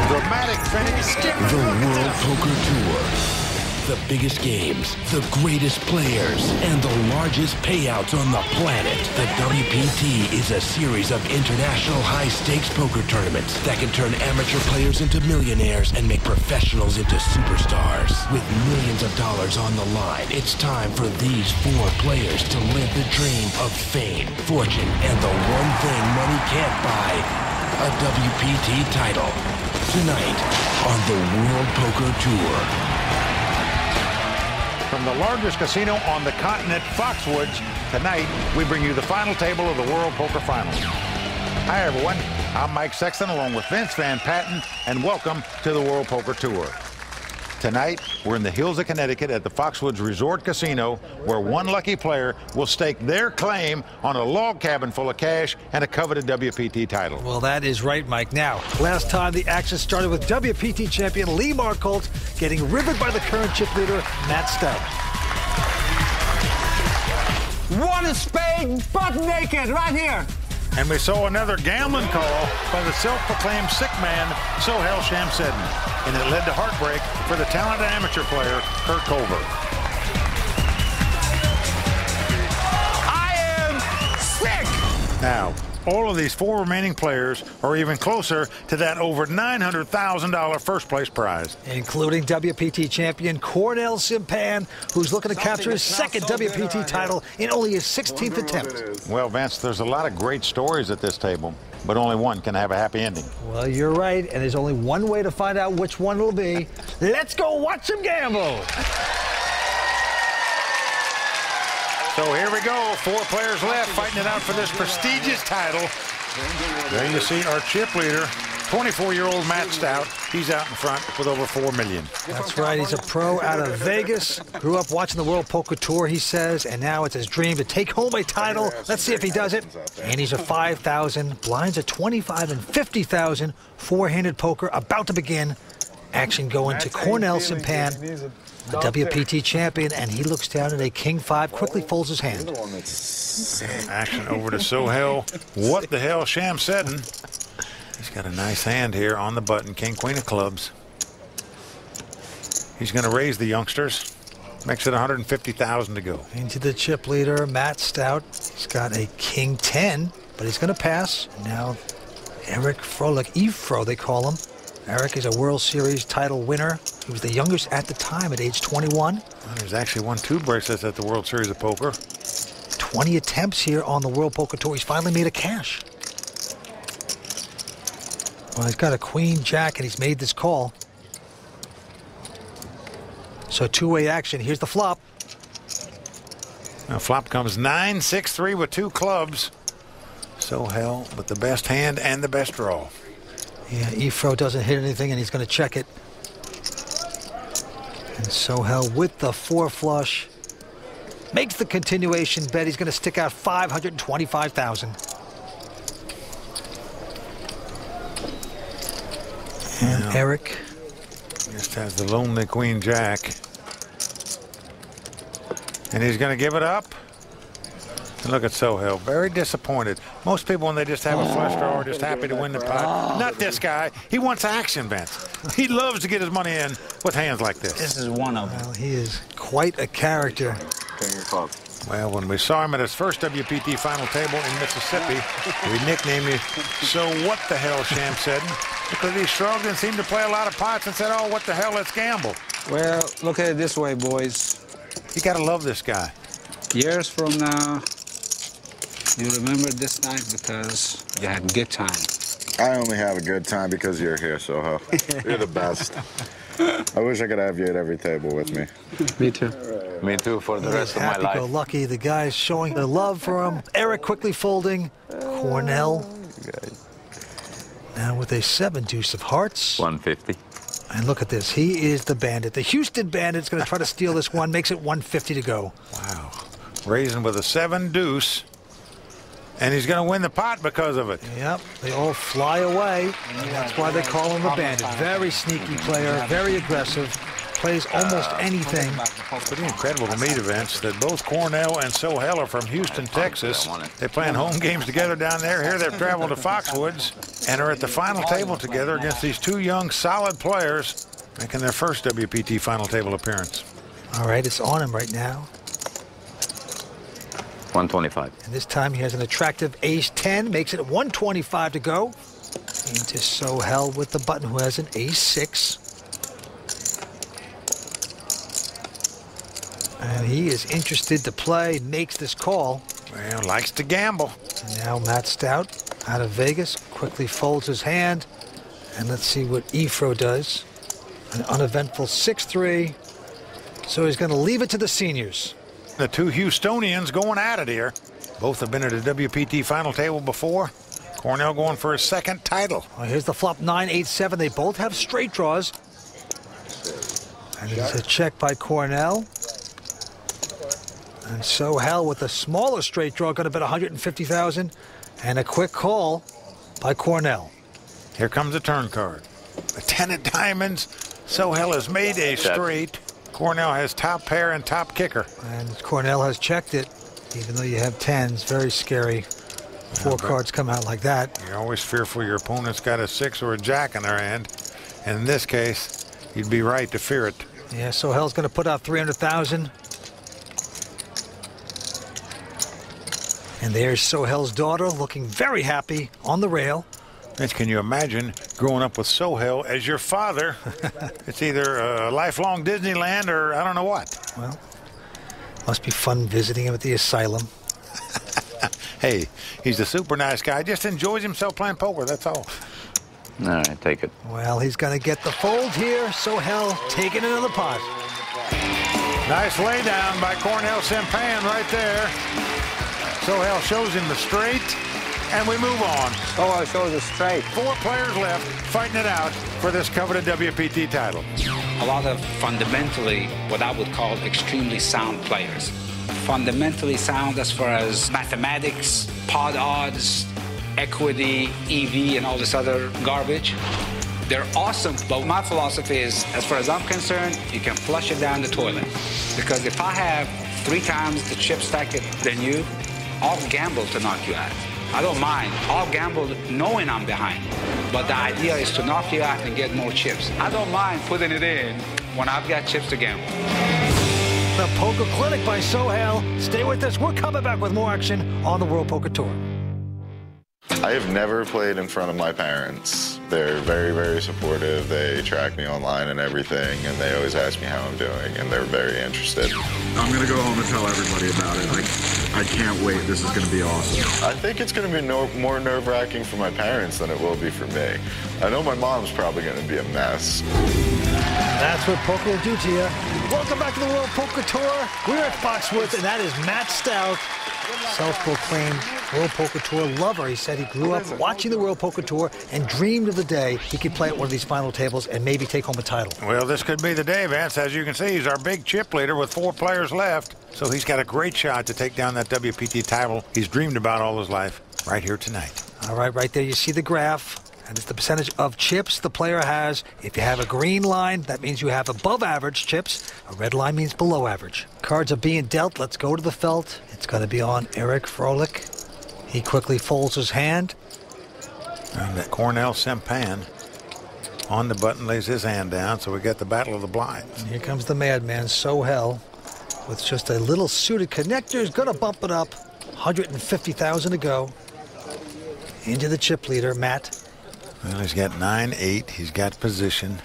Dramatic finish. The World Poker Tour. The biggest games, the greatest players, and the largest payouts on the planet. The WPT is a series of international high-stakes poker tournaments that can turn amateur players into millionaires and make professionals into superstars. With millions of dollars on the line, it's time for these 4 players to live the dream of fame, fortune, and the one thing money can't buy, a WPT title. Tonight on the World Poker Tour. From the largest casino on the continent, Foxwoods, tonight we bring you the final table of the World Poker Finals. Hi everyone, I'm Mike Sexton along with Vince Van Patten, and welcome to the World Poker Tour. Tonight, we're in the hills of Connecticut at the Foxwoods Resort Casino, where one lucky player will stake their claim on a log cabin full of cash and a coveted WPT title. Well, that is right, Mike. Now, last time the action started with WPT champion Lee Marcolt getting riveted by the current chip leader, Matt Stout. One a spade, butt naked, right here. And we saw another gambling call by the self-proclaimed sick man, Sohail Shamseddin. And it led to heartbreak for the talented amateur player, Kurt Culver. I am sick! Now, all of these 4 remaining players are even closer to that over $900,000 first-place prize. Including WPT champion Cornell Simpan, who's looking to capture his second WPT title in only his 16th attempt. Well, Vince, there's a lot of great stories at this table, but only one can have a happy ending. Well, you're right, and there's only one way to find out which one it'll be. Let's go watch him gamble. So here we go, 4 players left fighting it out for this prestigious title. There you see our chip leader, 24-year-old Matt Stout. He's out in front with over $4 million. That's right, he's a pro out of Vegas. Grew up watching the World Poker Tour, he says, and now it's his dream to take home a title. Let's see if he does it. And he's a 5,000, blinds at 25 and 50,000. 4-handed poker about to begin. Action going to Cornell Simpan, the WPT champion, and he looks down at a King 5, quickly folds his hand. Action over to Sohail. What the hell, Shamseddin? He's got a nice hand here on the button, King, Queen of clubs. He's going to raise the youngsters. Makes it 150,000 to go. Into the chip leader, Matt Stout. He's got a King 10, but he's going to pass. Now, Eric Froelich, Efro they call him. Eric is a World Series title winner. He was the youngest at the time at age 21. Well, he's actually won 2 bracelets at the World Series of Poker. 20 attempts here on the World Poker Tour. He's finally made a cash. Well, he's got a Queen Jack, and he's made this call. So 2-way action. Here's the flop. Now flop comes 9-6-3 with 2 clubs. Sohail with the best hand and the best draw. Yeah, Efro doesn't hit anything, and he's going to check it. And Sohail with the 4 flush makes the continuation bet. He's going to stick out 525,000. And yeah. Eric Just has the lonely Queen Jack. And he's going to give it up. And look at Sohail, very disappointed. Most people, when they just have a flush draw, are just happy to win the pot. Not this guy. He wants action, Vince. He loves to get his money in with hands like this. This is one of them. Well, he is quite a character. Well, when we saw him at his first WPT final table in Mississippi, we nicknamed him So What the Hell, Shamseddin, because he shrugged and seemed to play a lot of pots and said, oh, what the hell, let's gamble. Well, look at it this way, boys. You got to love this guy. Years from now, you remember this night because you had a good time. I only have a good time because you're here, Soho. You're the best. I wish I could have you at every table with me. Me too. Me too, for the rest of my life. Happy-go-lucky. The guys showing their love for him. Eric quickly folding. Cornell. Now with a 7 deuce of hearts. 150. And look at this. He is the bandit. The Houston Bandit's going to try to steal this one. Makes it 150 to go. Wow. Raising with a 7 deuce. And he's going to win the pot because of it. Yep, they all fly away. And that's why they call him the bandit. Very sneaky player, very aggressive. plays almost anything. Pretty incredible to meet events that both Cornell and Sohail are from Houston, Texas. They playing home games together down there. Here they've traveled to Foxwoods and are at the final table together against these two young, solid players making their first WPT final table appearance. All right, it's on him right now. 125. And this time he has an attractive ace-10, makes it 125 to go. Into Sohail with the button, who has an ace-6. And he is interested to play, makes this call. Well, likes to gamble. And now Matt Stout out of Vegas quickly folds his hand. And let's see what Efro does. An uneventful 6-3. So he's going to leave it to the seniors. The two Houstonians going at it here. Both have been at a WPT final table before. Cornell going for his second title. Well, here's the flop 9-8-7. They both have straight draws. And it's a check by Cornell. And Sohail with the smaller straight draw, going to bet 150,000. And a quick call by Cornell. Here comes the turn card. The 10 of diamonds. Sohail has made a straight. Cornell has top pair and top kicker. And Cornell has checked it, even though you have 10s. Very scary. Four cards come out like that. You're always fearful your opponent's got a 6 or a jack in their hand. And in this case, you'd be right to fear it. Yeah, Sohail's going to put out 300,000. And there's Sohail's daughter looking very happy on the rail. Vince, can you imagine growing up with Sohail as your father? It's either a lifelong Disneyland or I don't know what. Well, must be fun visiting him at the asylum. Hey, he's a super nice guy. Just enjoys himself playing poker, that's all. All right, take it. Well, he's going to get the fold here. Sohail taking another pot. Nice lay down by Cornell Sempan right there. Sohail shows him the straight, and we move on. Sohail shows the straight. 4 players left fighting it out for this coveted WPT title. A lot of fundamentally what I would call extremely sound players. Fundamentally sound as far as mathematics, pot odds, equity, EV, and all this other garbage. They're awesome, but my philosophy is, as far as I'm concerned, you can flush it down the toilet. Because if I have 3 times the chip stack than you, I'll gamble to knock you out. I don't mind. I'll gamble knowing I'm behind. But the idea is to knock you out and get more chips. I don't mind putting it in when I've got chips to gamble. The Poker Clinic by Sohail. Stay with us. We're coming back with more action on the World Poker Tour. I have never played in front of my parents. They're very, very supportive. They track me online and everything, and they always ask me how I'm doing, and they're very interested. I'm going to go home and tell everybody about it. I can't wait. This is going to be awesome. I think it's going to be more nerve-wracking for my parents than it will be for me. I know my mom's probably going to be a mess. That's what poker will do to you. Welcome back to the World Poker Tour. We're at Foxwoods, and that is Matt Stout, self-proclaimed World Poker Tour lover. He said he grew up watching the World Poker Tour and dreamed of the day he could play at one of these final tables and maybe take home a title. Well, this could be the day, Vance. As you can see, he's our big chip leader with 4 players left. So he's got a great shot to take down that WPT title he's dreamed about all his life right here tonight. All right, right there you see the graph. And it's the percentage of chips the player has. If you have a green line, that means you have above average chips. A red line means below average. Cards are being dealt. Let's go to the felt. It's going to be on Eric Froelich. He quickly folds his hand. And that Cornell Sempan on the button lays his hand down, so we get the battle of the blinds. And here comes the madman, Sohail, with just a little suited connector. He's going to bump it up. 150,000 to go. Into the chip leader, Matt. Well, he's got 9-8. He's got position.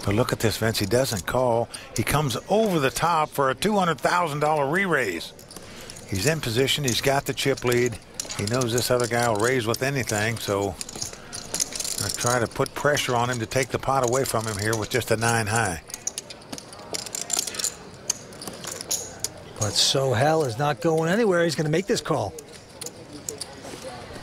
But look at this, Vince. He doesn't call. He comes over the top for a $200,000 re-raise. He's in position. He's got the chip lead. He knows this other guy will raise with anything, so I try to put pressure on him to take the pot away from him here with just a 9 high. But Sohail is not going anywhere. He's going to make this call.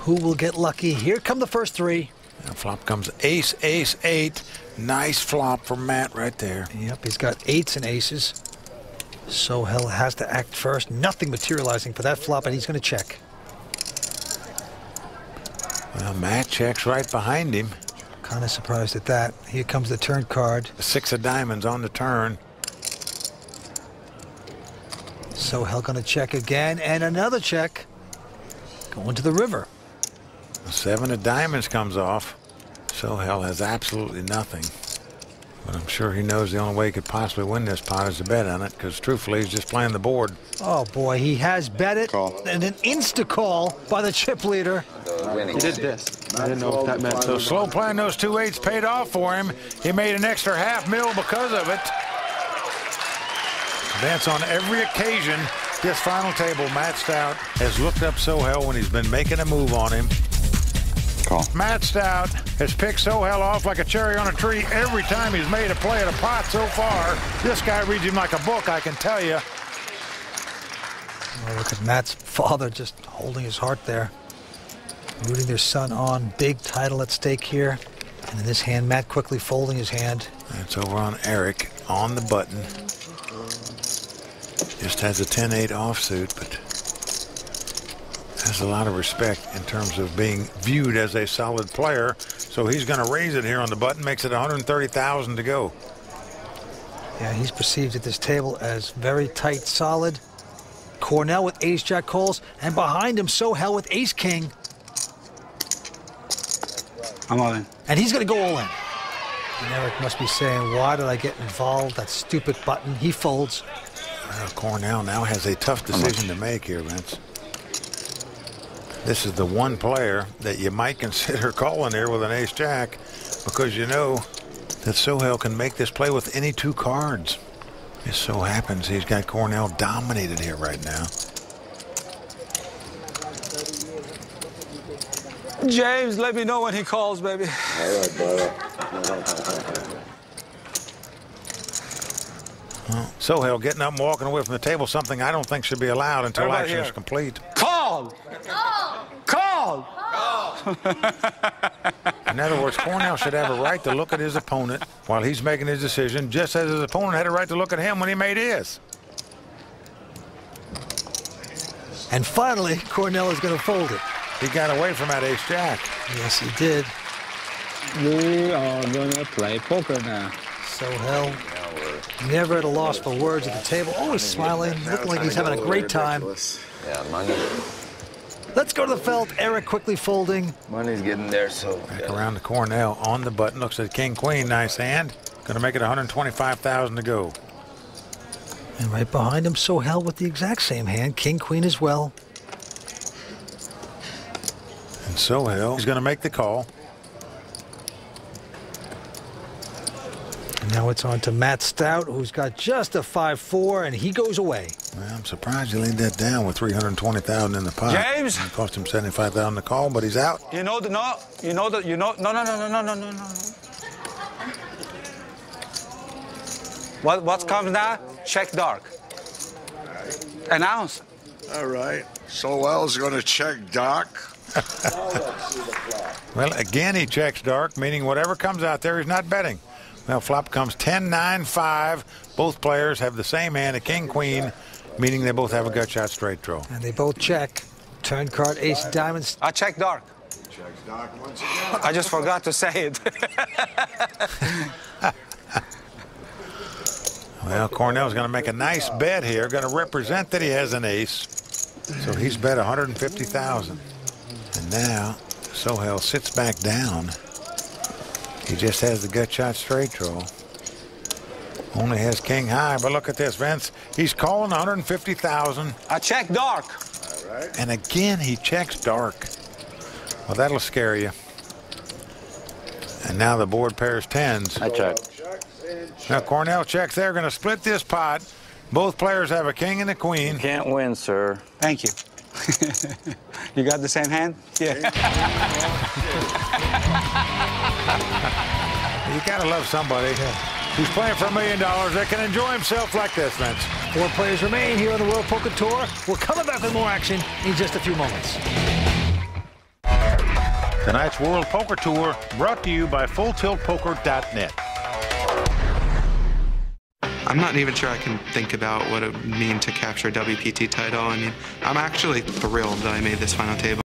Who will get lucky? Here come the first 3. And flop comes ace, ace, 8. Nice flop for Matt right there. Yep, he's got 8s and aces. Sohail has to act first. Nothing materializing for that flop, and he's going to check. Well, Matt checks right behind him. Kind of surprised at that. Here comes the turn card. The 6 of diamonds on the turn. Sohail going to check again, and another check. Going to the river. The 7 of diamonds comes off. Sohail has absolutely nothing. But I'm sure he knows the only way he could possibly win this pot is to bet on it, because truthfully, he's just playing the board. Oh, boy, he has bet it. Call. And an insta-call by the chip leader. He did this. I didn't know if that meant. So slow playing those 2 8s paid off for him. He made an extra $500,000 because of it. Vince, on every occasion, this final table, Matt Stout has looked up Sohail when he's been making a move on him. Call. Matt Stout has picked Sohail off like a cherry on a tree every time he's made a play at a pot so far. This guy reads him like a book, I can tell you. Oh, look at Matt's father just holding his heart there. Rooting their son on. Big title at stake here. And in this hand, Matt quickly folding his hand. That's over on Eric on the button. Just has a 10-8 offsuit, but has a lot of respect in terms of being viewed as a solid player. So he's going to raise it here on the button, makes it 130,000 to go. Yeah, he's perceived at this table as very tight, solid. Cornell with ace-jack calls, and behind him, Sohail with ace-king. I'm all in. And he's going to go all in. And Eric must be saying, why did I get involved? That stupid button. He folds. Well, Cornell now has a tough decision to make here, Vince. This is the one player that you might consider calling here with an ace-jack, because you know that Sohail can make this play with any 2 cards. It so happens he's got Cornell dominated here right now. James, let me know when he calls, baby. All right, brother. Well, Sohail getting up and walking away from the table, something I don't think should be allowed until Everybody action here. is complete. Call! Call! In other words, Cornell should have a right to look at his opponent while he's making his decision, just as his opponent had a right to look at him when he made his. And finally, Cornell is going to fold it. He got away from that ace-jack. Yes, he did. We are gonna play poker now. Sohail, never at a loss for words at the table, always smiling, looking like he's having a great time. Yeah, money. Let's go to the felt. Eric quickly folding. Money's getting there, so. Back around to Cornell on the button. Looks at king-queen. Nice hand. Going to make it 125,000 to go. And right behind him, Sohail with the exact same hand. King-queen as well. And Sohail is going to make the call. And now it's on to Matt Stout, who's got just a 5-4, and he goes away. Well, I'm surprised he laid that down with 320,000 in the pot. James! It cost him 75,000 to call, but he's out. No. What comes now? Check dark. Announce. All right. Sohail's going to check dark. Well, again, he checks dark, meaning whatever comes out there, he's not betting. Well, flop comes 10-9-5. Both players have the same hand, a king-queen, meaning they both have a gut shot straight draw. And they both check. Turn card, ace diamonds. I check dark. Checks dark once again. I just forgot to say it. Well, Cornell's going to make a nice bet here, going to represent that he has an ace. So he's bet 150,000. And now Sohail sits back down. He just has the gut shot straight draw. Only has king high, but look at this, Vince. He's calling 150,000. I check dark. All right. And again, he checks dark. Well, that'll scare you. And now the board pairs tens. I check. Now Cornell checks. They're going to split this pot. Both players have a king and a queen. Can't win, sir. Thank you. You got the same hand? Yeah. You got to love somebody who's playing for $1 million that can enjoy himself like this, Vince. 4 players remain here on the World Poker Tour. We're coming back with more action in just a few moments. Tonight's World Poker Tour brought to you by FullTiltPoker.net. I'm not even sure I can think about what it would mean to capture a WPT title. I mean, I'm actually thrilled that I made this final table.